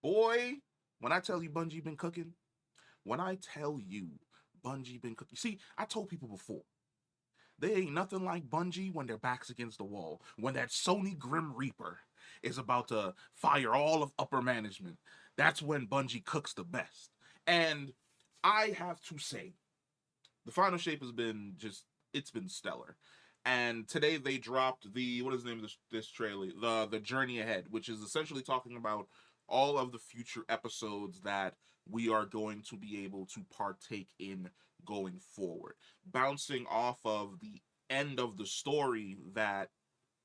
Boy, when I tell you Bungie been cooking, when I tell you Bungie been cooking, see, I told people before, they ain't nothing like Bungie when their back's against the wall. When that Sony Grim Reaper is about to fire all of upper management, that's when Bungie cooks the best. And I have to say, the final shape has been just, it's been stellar. And today they dropped the, what is the name of this trailer, the Journey Ahead, which is essentially talking about all of the future episodes that we are going to be able to partake in going forward, bouncing off of the end of the story that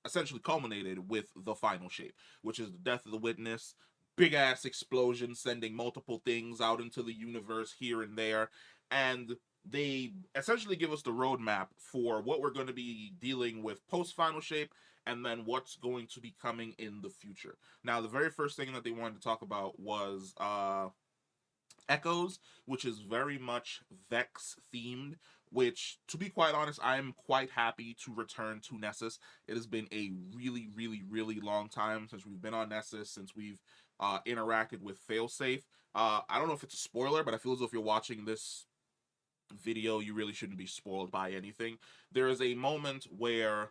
essentially culminated with the final shape, which is the death of the witness, big ass explosion sending multiple things out into the universe here and there. And they essentially give us the roadmap for what we're going to be dealing with post final shape and then what's going to be coming in the future. Now, the very first thing that they wanted to talk about was Echoes, which is very much Vex themed. Which, to be quite honest, I am quite happy to return to Nessus. It has been a really, really, really long time since we've been on Nessus, since we've interacted with Failsafe. I don't know if it's a spoiler, but I feel as though if you're watching this video, you really shouldn't be spoiled by anything. There is a moment where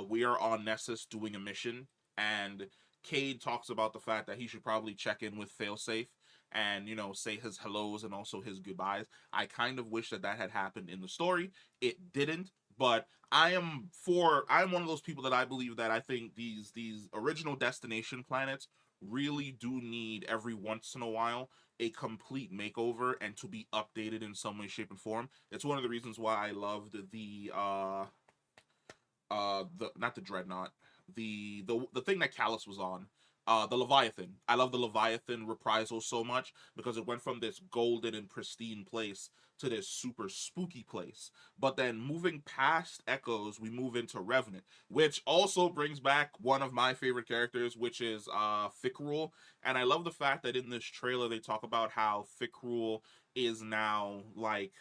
we are on Nessus doing a mission, and Cade talks about the fact that he should probably check in with Failsafe and, you know, say his hellos and also his goodbyes. I kind of wish that that had happened in the story. It didn't, but I'm one of those people that I believe that I think these original destination planets really do need every once in a while a complete makeover and to be updated in some way, shape, and form. It's one of the reasons why I loved the not the Dreadnaught, the thing that Callus was on. The Leviathan. I love the Leviathan reprisal so much because it went from this golden and pristine place to this super spooky place. But then moving past Echoes, we move into Revenant, which also brings back one of my favorite characters, which is Fickrul. And I love the fact that in this trailer they talk about how Fickrul is now like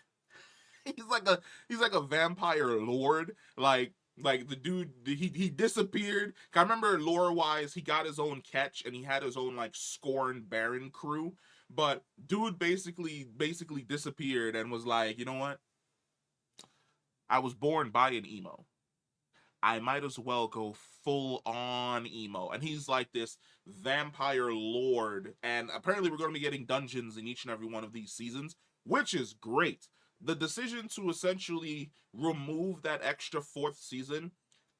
he's like a he's like a vampire lord. Like the dude, he disappeared. I remember lore wise, he got his own catch and he had his own like Scorn Baron crew. But dude basically disappeared and was like, you know what? I was born by an emo. I might as well go full on emo. And he's like this vampire lord. And apparently, we're going to be getting dungeons in each and every one of these seasons, which is great. The decision to essentially remove that extra fourth season,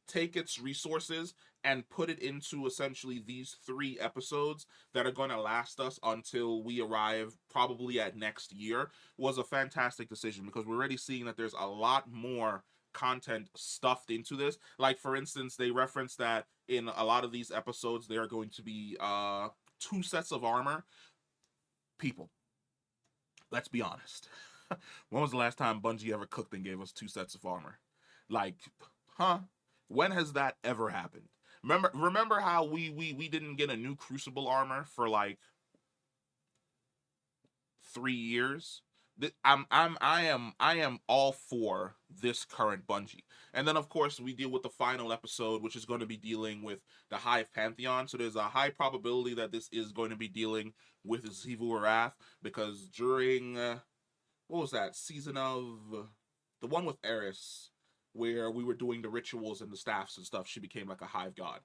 take its resources, and put it into essentially these 3 episodes that are going to last us until we arrive probably at next year was a fantastic decision because we're already seeing that there's a lot more content stuffed into this. Like for instance, they reference that in a lot of these episodes there are going to be 2 sets of armor. People, let's be honest. When was the last time Bungie ever cooked and gave us 2 sets of armor? Like, huh? When has that ever happened? Remember how we didn't get a new Crucible armor for like 3 years? I am all for this current Bungie. And then of course we deal with the final episode, which is going to be dealing with the Hive Pantheon. So there's a high probability that this is going to be dealing with Xivu Arath because during what was that season of the one with Eris, where we were doing the rituals and the staffs and stuff, she became like a hive god.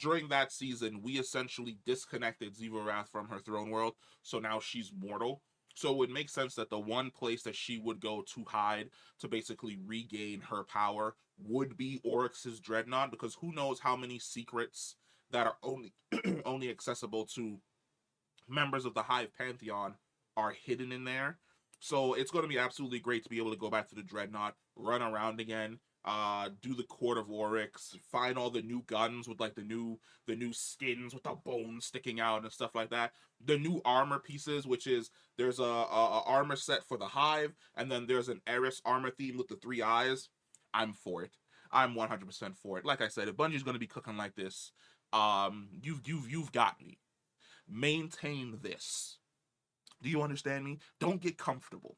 During that season, we essentially disconnected Xivu Arath from her throne world, so now she's mortal. So it would make sense that the one place that she would go to hide to basically regain her power would be Oryx's Dreadnaught, because who knows how many secrets that are only only accessible to members of the Hive Pantheon are hidden in there. So it's going to be absolutely great to be able to go back to the Dreadnought, run around again, do the Court of Oryx, find all the new guns with like the new skins with the bones sticking out and stuff like that. The new armor pieces, which is there's a armor set for the Hive, and then there's an Eris armor theme with the 3 eyes. I'm for it. I'm 100% for it. Like I said, if Bungie's going to be cooking like this, you've got me. Maintain this. Do you understand me? Don't get comfortable.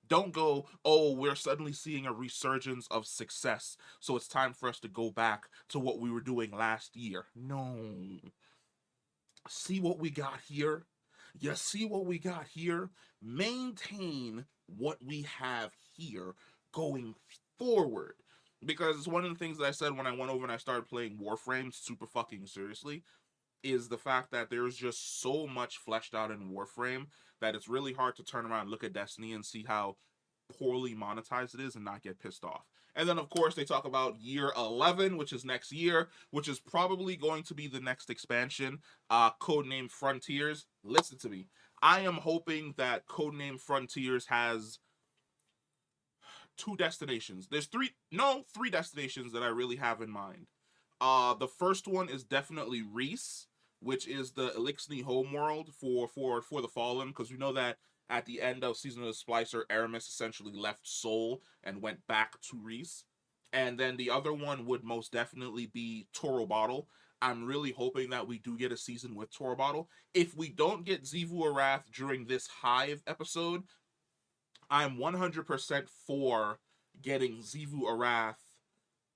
Don't go, oh, we're suddenly seeing a resurgence of success, so it's time for us to go back to what we were doing last year. No. See what we got here? You see what we got here? Maintain what we have here going forward. Because it's one of the things that I said when I went over and I started playing Warframe super fucking seriously, is the fact that there's just so much fleshed out in Warframe that it's really hard to turn around and look at Destiny and see how poorly monetized it is and not get pissed off. And then, of course, they talk about year 11, which is next year, which is probably going to be the next expansion, codenamed Frontiers. Listen to me. I am hoping that codenamed Frontiers has two destinations. There's three destinations that I really have in mind. The first one is definitely Reese, which is the Elixni homeworld for the Fallen, because we know that at the end of Season of the Splicer, Aramis essentially left Sol and went back to Reese. And then the other one would most definitely be Toro Bottle. I'm really hoping that we do get a season with Toro Bottle. If we don't get Zivu Arath during this Hive episode, I'm 100% for getting Zivu Arath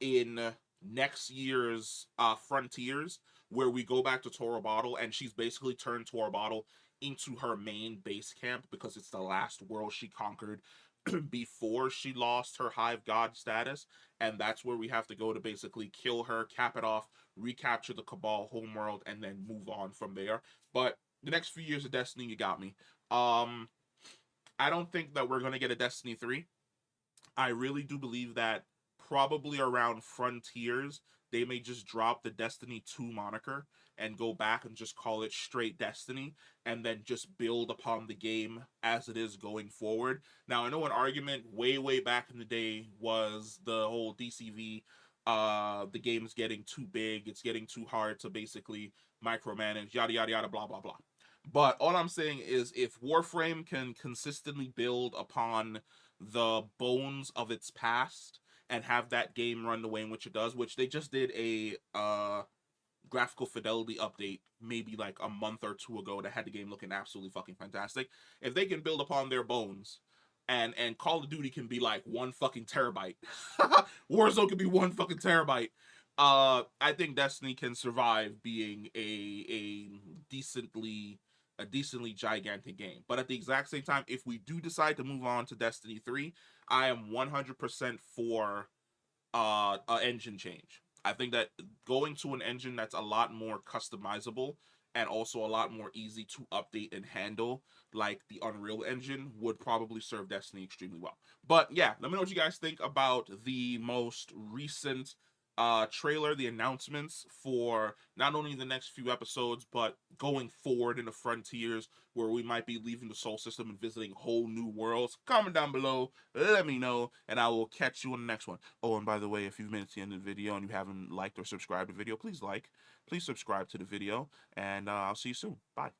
in next year's Frontiers, where we go back to Toro Bottle and she's basically turned Toro Bottle into her main base camp because it's the last world she conquered before she lost her Hive God status, and that's where we have to go to basically kill her, cap it off, recapture the Cabal homeworld, and then move on from there. But the next few years of Destiny, you got me. I don't think that we're gonna get a Destiny 3. I really do believe that probably around Frontiers, they may just drop the Destiny 2 moniker and go back and just call it straight Destiny and then just build upon the game as it is going forward. Now, I know an argument way, way back in the day was the whole DCV, the game's getting too big, it's getting too hard to basically micromanage, yada, yada, yada, blah, blah, blah. But all I'm saying is if Warframe can consistently build upon the bones of its past and have that game run the way in which it does, which they just did a graphical fidelity update maybe like a month or two ago that had the game looking absolutely fucking fantastic. If they can build upon their bones and Call of Duty can be like 1 fucking terabyte, Warzone can be 1 fucking terabyte. I think Destiny can survive being a decently gigantic game. But at the exact same time, if we do decide to move on to Destiny 3, I am 100% for an engine change. I think that going to an engine that's a lot more customizable and also a lot more easy to update and handle, like the Unreal Engine, would probably serve Destiny extremely well. But yeah, let me know what you guys think about the most recent trailer, the announcements for not only the next few episodes, but going forward in the Frontiers, where we might be leaving the Sol system and visiting whole new worlds. Comment down below, let me know, and I will catch you in the next one. Oh, and by the way, if you've made it to the end of the video and you haven't liked or subscribed to the video, please subscribe to the video, and I'll see you soon. Bye.